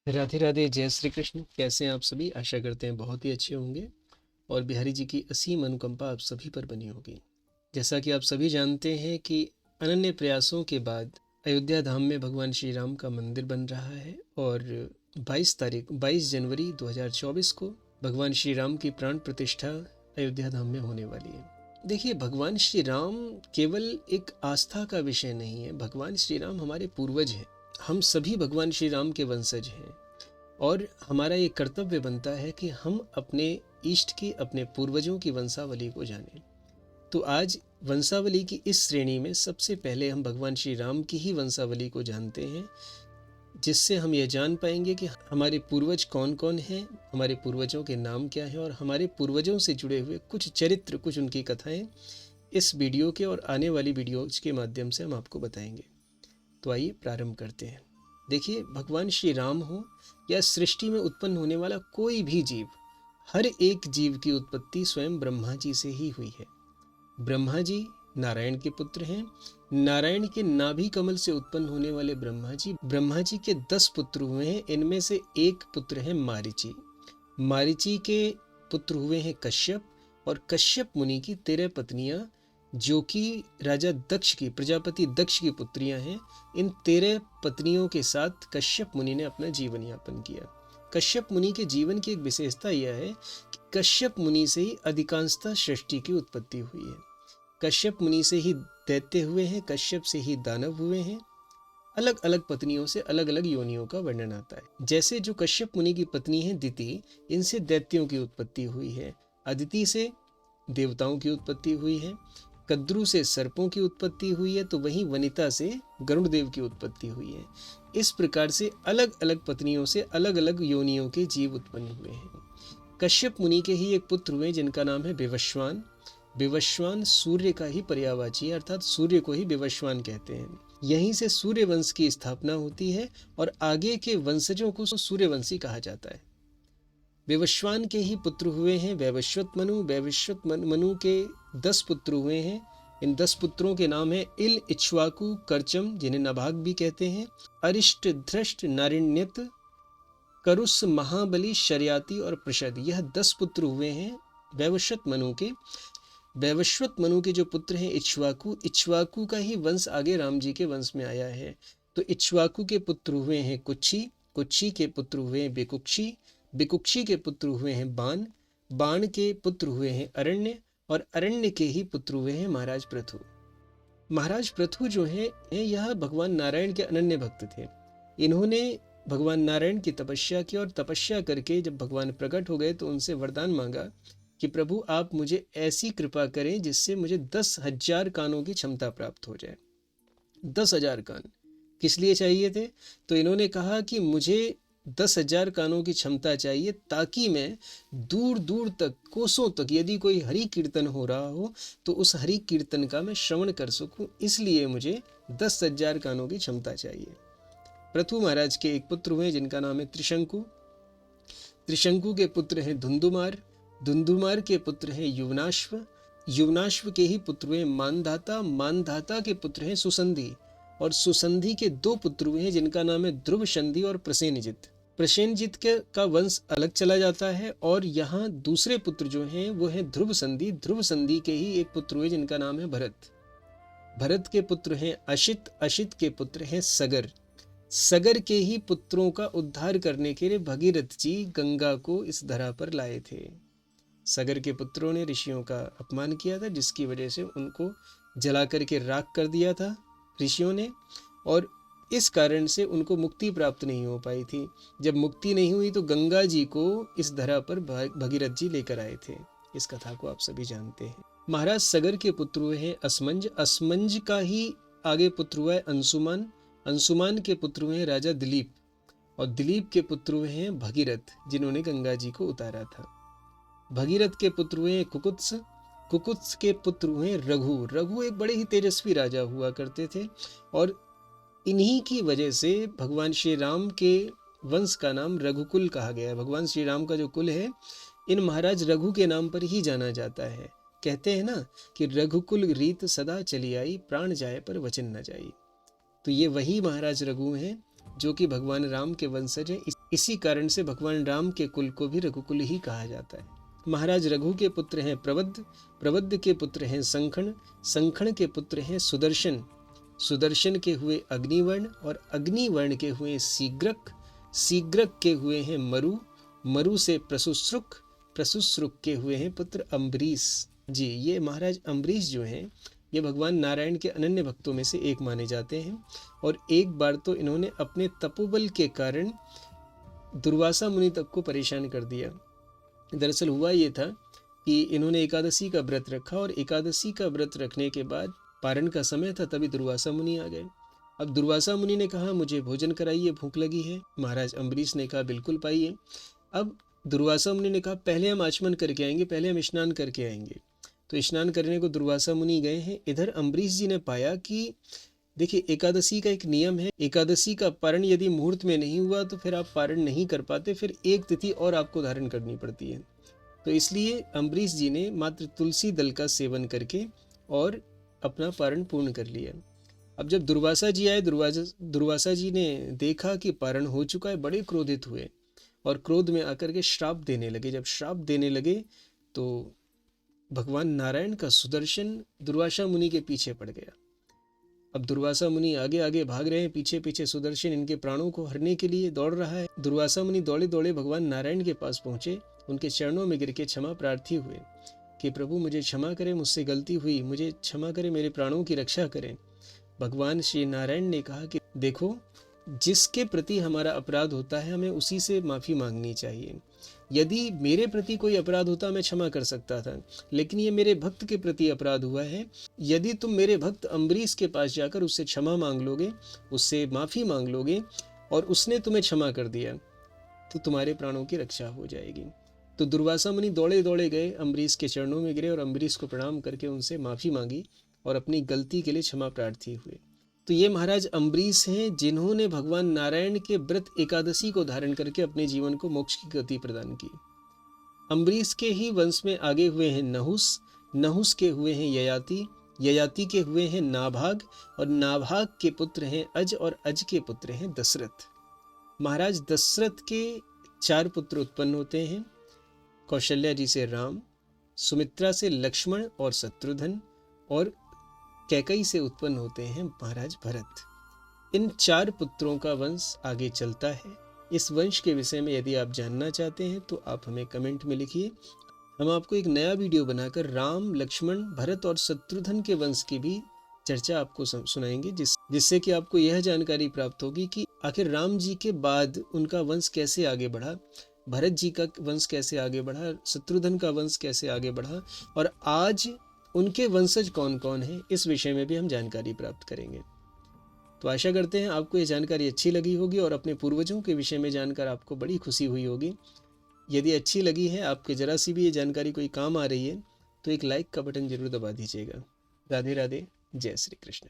राधे राधे, जय श्री कृष्ण। कैसे हैं आप सभी? आशा करते हैं बहुत ही अच्छे होंगे और बिहारी जी की असीम अनुकंपा आप सभी पर बनी होगी। जैसा कि आप सभी जानते हैं कि अनन्य प्रयासों के बाद अयोध्या धाम में भगवान श्री राम का मंदिर बन रहा है और 22 जनवरी 2024 को भगवान श्री राम की प्राण प्रतिष्ठा अयोध्या धाम में होने वाली है। देखिए, भगवान श्री राम केवल एक आस्था का विषय नहीं है। भगवान श्री राम हमारे पूर्वज हैं। हम सभी भगवान श्री राम के वंशज हैं और हमारा ये कर्तव्य बनता है कि हम अपने इष्ट की, अपने पूर्वजों की वंशावली को जानें। तो आज वंशावली की इस श्रेणी में सबसे पहले हम भगवान श्री राम की ही वंशावली को जानते हैं, जिससे हम ये जान पाएंगे कि हमारे पूर्वज कौन कौन हैं, हमारे पूर्वजों के नाम क्या हैं और हमारे पूर्वजों से जुड़े हुए कुछ चरित्र, कुछ उनकी कथाएं इस वीडियो के और आने वाली वीडियोज के माध्यम से हम आपको बताएंगे। तो आइए प्रारंभ करते हैं। देखिए, भगवान श्री राम हो या सृष्टि में उत्पन्न होने वाला कोई भी जीव, हर एक जीव की उत्पत्ति स्वयं ब्रह्मा जी से ही हुई है। ब्रह्मा जी नारायण के पुत्र हैं। नारायण के नाभि कमल से उत्पन्न होने वाले ब्रह्मा जी के 10 पुत्र हुए हैं। इनमें से एक पुत्र है मारीची। मारीची के पुत्र हुए हैं कश्यप और कश्यप मुनि की 13 पत्नियां, जो कि राजा दक्ष की, प्रजापति दक्ष की पुत्रियां हैं। इन 13 पत्नियों के साथ कश्यप मुनि ने अपना जीवन यापन किया। कश्यप मुनि के जीवन की एक विशेषता यह है कि कश्यप मुनि से ही अधिकांशतः सृष्टि की उत्पत्ति हुई है। कश्यप मुनि से ही दैत्य हुए हैं, कश्यप से ही दानव हुए हैं। अलग अलग पत्नियों से अलग अलग योनियों का वर्णन आता है। जैसे जो कश्यप मुनि की पत्नी है दिति, इनसे दैत्यों की उत्पत्ति हुई है। अदिति से देवताओं की उत्पत्ति हुई है। कद्रु से सर्पों की उत्पत्ति हुई है, तो वहीं वनिता से गरुड़ देव की उत्पत्ति हुई है। इस प्रकार से अलग अलग पत्नियों से अलग अलग योनियों के जीव उत्पन्न हुए हैं। कश्यप मुनि के ही एक पुत्र हुए जिनका नाम है विवस्वान। विवस्वान सूर्य का ही पर्यायवाची है, अर्थात सूर्य को ही विवस्वान कहते हैं। यहीं से सूर्य वंश की स्थापना होती है और आगे के वंशजों को सूर्यवंशी कहा जाता है। विवस्वान के ही पुत्र हुए हैं वैवस्वत मनु। वैवस्वत मनु के 10 पुत्र हुए हैं। इन 10 पुत्रों के नाम है इल, इक्ष्वाकु, करचम, जिन्हें नभाग भी कहते हैं, अरिष्ट, धृष्ट, नारिण्यत, करुस, महाबली, शर्याति और प्रषद। यह 10 पुत्र हुए हैं वैवस्वत मनु के। वैवस्वत मनु के जो पुत्र हैं इक्ष्वाकु, इक्ष्वाकु का ही वंश आगे राम जी के वंश में आया है। तो इक्ष्वाकु के पुत्र हुए हैं कुच्छी, कुच्छी के पुत्र हुए हैं बिकुक्षी, बिकुक्षी के पुत्र हुए हैं बाण, बाण के पुत्र हुए हैं अरण्य और अरण्य के ही पुत्र हुए हैं महाराज पृथु। महाराज पृथु जो है यह भगवान नारायण के अनन्य भक्त थे। इन्होंने भगवान नारायण की तपस्या की और तपस्या करके जब भगवान प्रकट हो गए तो उनसे वरदान मांगा कि प्रभु आप मुझे ऐसी कृपा करें जिससे मुझे 10,000 कानों की क्षमता प्राप्त हो जाए। 10,000 कान किस लिए चाहिए थे? तो इन्होंने कहा कि मुझे 10,000 कानों की क्षमता चाहिए ताकि मैं दूर दूर तक, कोसों तक, यदि कोई हरि कीर्तन हो रहा हो तो उस हरि कीर्तन का मैं श्रवण कर सकूं। इसलिए मुझे 10,000 कानों की क्षमता चाहिए। पृथु महाराज के एक पुत्र हुए जिनका नाम है त्रिशंकु। त्रिशंकु के पुत्र हैं धुंधुमार। धुंधुमार के पुत्र हैं युवनाश्व। युवनाश्व के ही पुत्र हुए मानधाता। मानधाता के पुत्र हैं सुसंधि और सुसंधि के 2 पुत्र हुए हैं जिनका नाम है ध्रुव संधि और प्रसेनजित। प्रसेनजित का वंश अलग चला जाता है और यहाँ दूसरे पुत्र जो हैं वो हैं ध्रुव संधि। ध्रुव संधि के ही एक पुत्र हुए जिनका नाम है भरत। भरत के पुत्र हैं अशित। अशित के पुत्र हैं सगर। सगर के ही पुत्रों का उद्धार करने के लिए भगीरथ जी गंगा को इस धरा पर लाए थे। सगर के पुत्रों ने ऋषियों का अपमान किया था, जिसकी वजह से उनको जला करके राख कर दिया था ऋषियों ने, और इस कारण से उनको मुक्ति प्राप्त नहीं हो पाई थी। जब मुक्ति नहीं हुई तो गंगा जी को इस धरा पर भगीरथ जी लेकर आए थे। इस कथा को आप सभी जानते हैं। महाराज सगर के पुत्र हुए हैं असमंज। असमंज का ही आगे पुत्र हुआ है अंशुमान। अंशुमान के पुत्र हुए हैं राजा दिलीप और दिलीप के पुत्र हुए हैं भगीरथ, जिन्होंने गंगा जी को उतारा था। भगीरथ के पुत्र हुए हैं कुकुत्स। कुकुत्स के पुत्र हुए रघु। रघु एक बड़े ही तेजस्वी राजा हुआ करते थे और इन्हीं की वजह से भगवान श्री राम के वंश का नाम रघुकुल कहा गया है। भगवान श्री राम का जो कुल है इन महाराज रघु के नाम पर ही जाना जाता है। कहते हैं ना कि रघुकुल रीत सदा चली आई, प्राण जाए पर वचन न जाई। तो ये वही महाराज रघु हैं जो कि भगवान राम के वंशज हैं। इसी कारण से भगवान राम के कुल को भी रघुकुल ही कहा जाता है। महाराज रघु के पुत्र हैं प्रबद्ध, प्रबद्ध के पुत्र हैं संखण, संखण के पुत्र हैं सुदर्शन, सुदर्शन के हुए अग्निवर्ण और अग्निवर्ण के हुए सीग्रक, सीग्रक के हुए हैं मरु, मरु से प्रसुश्रुक, प्रसुश्रुक के हुए हैं पुत्र अम्बरीश। जी, ये महाराज अम्बरीश जो हैं ये भगवान नारायण के अनन्य भक्तों में से एक माने जाते हैं। और एक बार तो इन्होंने अपने तपोबल के कारण दुर्वासा मुनि तक को परेशान कर दिया। दरअसल हुआ ये था कि इन्होंने एकादशी का व्रत रखा और एकादशी का व्रत रखने के बाद पारण का समय था, तभी दुर्वासा मुनि आ गए। अब दुर्वासा मुनि ने कहा मुझे भोजन कराइए, भूख लगी है। महाराज अम्बरीश ने कहा बिल्कुल पाइए। अब दुर्वासा मुनि ने कहा पहले हम आचमन करके आएंगे, पहले हम स्नान करके आएंगे। तो स्नान करने को दुर्वासा मुनि गए हैं। इधर अम्बरीश जी ने पाया कि देखिए एकादशी का एक नियम है, एकादशी का पारण यदि मुहूर्त में नहीं हुआ तो फिर आप पारण नहीं कर पाते, फिर एक तिथि और आपको धारण करनी पड़ती है। तो इसलिए अम्बरीश जी ने मात्र तुलसी दल का सेवन करके और अपना पारण पूर्ण कर लिया। अब जब दुर्वासा जी आए, दुर्वासा जी ने देखा कि पारण हो चुका है, बड़े क्रोधित हुए और क्रोध में आकर के श्राप देने लगे। जब श्राप देने लगे तो भगवान नारायण का सुदर्शन दुर्वासा मुनि के पीछे पड़ गया। अब दुर्वासा मुनि आगे आगे भाग रहे हैं, पीछे पीछे सुदर्शन इनके प्राणों को हरने के लिए दौड़ रहा है। दुर्वासा मुनि दौड़े दौड़े भगवान नारायण के पास पहुंचे, उनके चरणों में गिर के क्षमा प्रार्थी हुए कि प्रभु मुझे क्षमा करें, मुझसे गलती हुई, मुझे क्षमा करें, मेरे प्राणों की रक्षा करें। भगवान श्री नारायण ने कहा कि देखो, जिसके प्रति हमारा अपराध होता है हमें उसी से माफ़ी मांगनी चाहिए। यदि मेरे प्रति कोई अपराध होता मैं क्षमा कर सकता था, लेकिन ये मेरे भक्त के प्रति अपराध हुआ है। यदि तुम मेरे भक्त अम्बरीश के पास जाकर उससे क्षमा मांग लोगे, उससे माफ़ी मांग लोगे और उसने तुम्हें क्षमा कर दिया तो तुम्हारे प्राणों की रक्षा हो जाएगी। तो दुर्वासा मुनि दौड़े दौड़े गए, अम्बरीश के चरणों में गिरे और अम्बरीश को प्रणाम करके उनसे माफ़ी मांगी और अपनी गलती के लिए क्षमा प्रार्थी हुए। तो ये महाराज अम्बरीश हैं जिन्होंने भगवान नारायण के व्रत एकादशी को धारण करके अपने जीवन को मोक्ष की गति प्रदान की। अम्बरीश के ही वंश में आगे हुए हैं नहुस, नहुस के हुए हैं ययाति, ययाति के हुए हैं नाभाग और नाभाग के पुत्र हैं अज और अज के पुत्र हैं दशरथ। महाराज दशरथ के 4 पुत्र उत्पन्न होते हैं, कौशल्या जी से राम, सुमित्रा से लक्ष्मण और शत्रुघ्न और कैकई से उत्पन्न होते हैं महाराज भरत। इन 4 पुत्रों का वंश आगे चलता है। इस वंश के विषय में यदि आप जानना चाहते हैं तो आप हमें कमेंट में लिखिए। हम आपको एक नया वीडियो बनाकर राम, लक्ष्मण, भरत और शत्रुघ्न के वंश की भी चर्चा आपको सुनाएंगे, जिससे कि आपको यह जानकारी प्राप्त होगी कि आखिर राम जी के बाद उनका वंश कैसे आगे बढ़ा, भरत जी का वंश कैसे आगे बढ़ा, शत्रुघ्न का वंश कैसे आगे बढ़ा और आज उनके वंशज कौन कौन हैं, इस विषय में भी हम जानकारी प्राप्त करेंगे। तो आशा करते हैं आपको ये जानकारी अच्छी लगी होगी और अपने पूर्वजों के विषय में जानकर आपको बड़ी खुशी हुई होगी। यदि अच्छी लगी है, आपके जरा सी भी ये जानकारी कोई काम आ रही है, तो एक लाइक का बटन जरूर दबा दीजिएगा। राधे राधे, जय श्री कृष्ण।